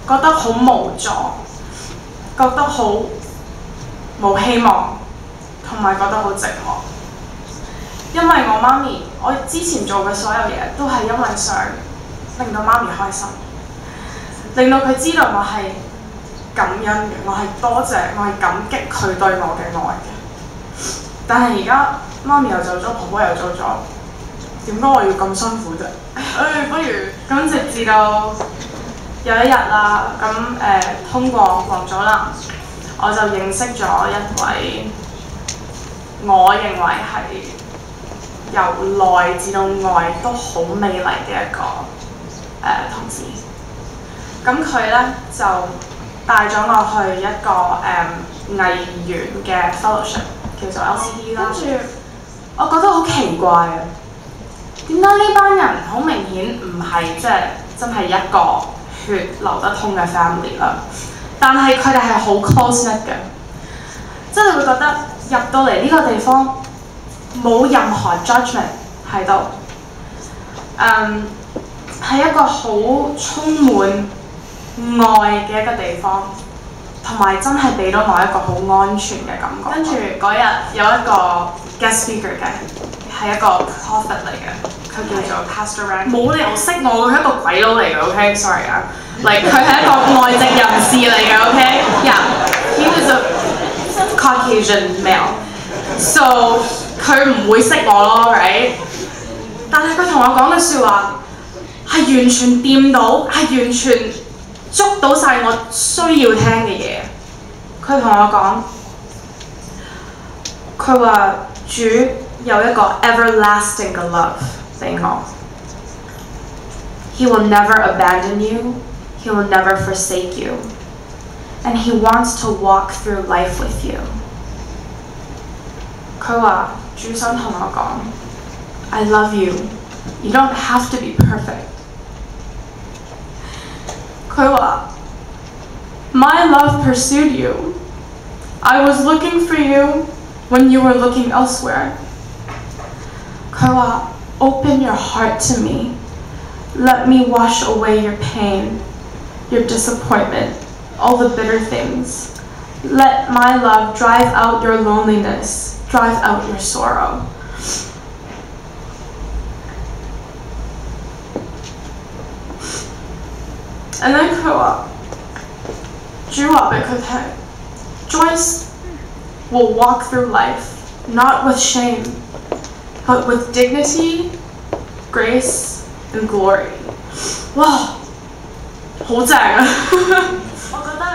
覺得好無助，覺得好冇希望，同埋覺得好寂寞。因為我媽咪，我之前做嘅所有嘢都係因為想令到媽咪開心，令到佢知道我係感恩嘅，我係多謝，我係感激佢對我嘅愛嘅。但係而家媽咪又走咗，婆婆又走咗，點解我要咁辛苦啫？不如咁直至到有一日啦，通過黃祖藍，我就認識咗一位我認為係由內至到外都好美麗嘅一個同事。咁佢咧就帶咗我去一個藝員嘅 fellowship 叫做 LCD 啦。跟住我覺得好奇怪啊，點解呢班人好明顯唔係即係真係一個血流得通嘅 family 啦，但係佢哋係好 close knit 嘅，即係你會覺得入到嚟呢個地方冇任何 judgment 喺度，係一個好充滿愛嘅一個地方，同埋真係俾到我一個好安全嘅感覺。跟住嗰日有一個 guest speaker 嘅，係一個 prophet 嚟嘅，佢叫做 Pastor Rank。冇理由識我，佢係一個鬼佬嚟嘅 ，OK？Sorry 啊，佢係一個外籍人士嚟嘅 ，OK？Yeah，he was a Caucasian male，so 佢唔會識我咯 ，right？ 但係佢同我講嘅説話係完全掂到，係完全捉到晒我需要聽嘅嘢。佢同我講，佢話主有一個 everlasting 嘅 love 俾我。He will never abandon you, he will never forsake you, and he wants to walk through life with you。佢話主想同我講 I love you, you don't have to be perfect。佢話 My love pursued you, I was looking for you when you were looking elsewhere。佢話 Open your heart to me, let me wash away your pain, your disappointment, all the bitter things. Let my love drive out your loneliness, drive out your sorrow。And then 佢話，主話俾佢聽 ，Joyce will walk through life not with shame, but with dignity, grace, and glory。哇，好正啊！我覺得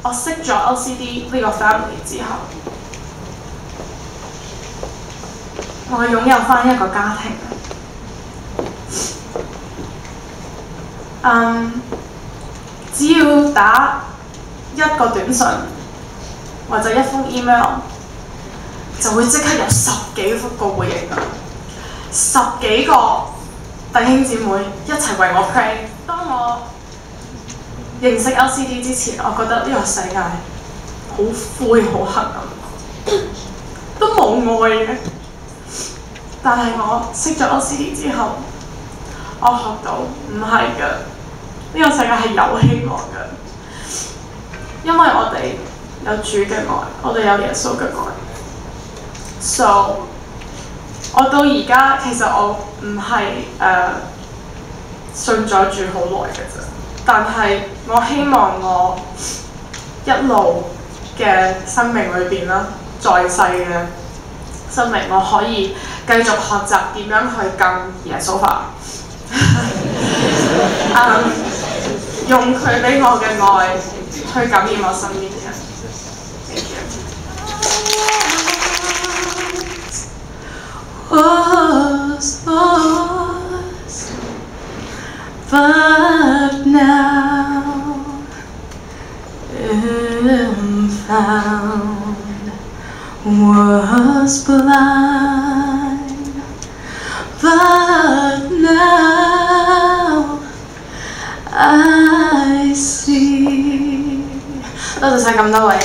我識咗 LCD 呢個 family 之後，我擁有返一個家庭。只要打一個短信或者一封 email， 就會即刻有10幾個回應㗎，10幾個弟兄姊妹一齊為我 pray。當我認識 LCD 之前，我覺得呢個世界好灰好黑暗，都冇愛嘅。但係我識咗 LCD 之後，我學到唔係㗎。呢個世界係有希望嘅，因為我哋有主嘅愛，我哋有耶穌嘅愛。So， 我到而家其實我唔係信咗主好耐嘅啫，但係我希望我一路嘅生命裏邊啦，在世嘅生命，我可以繼續學習點樣去更耶穌化。用佢俾我嘅愛去感染我身邊嘅人。Thank you. Was lost, but now am found. Was blind, but now I see。多謝晒咁多位。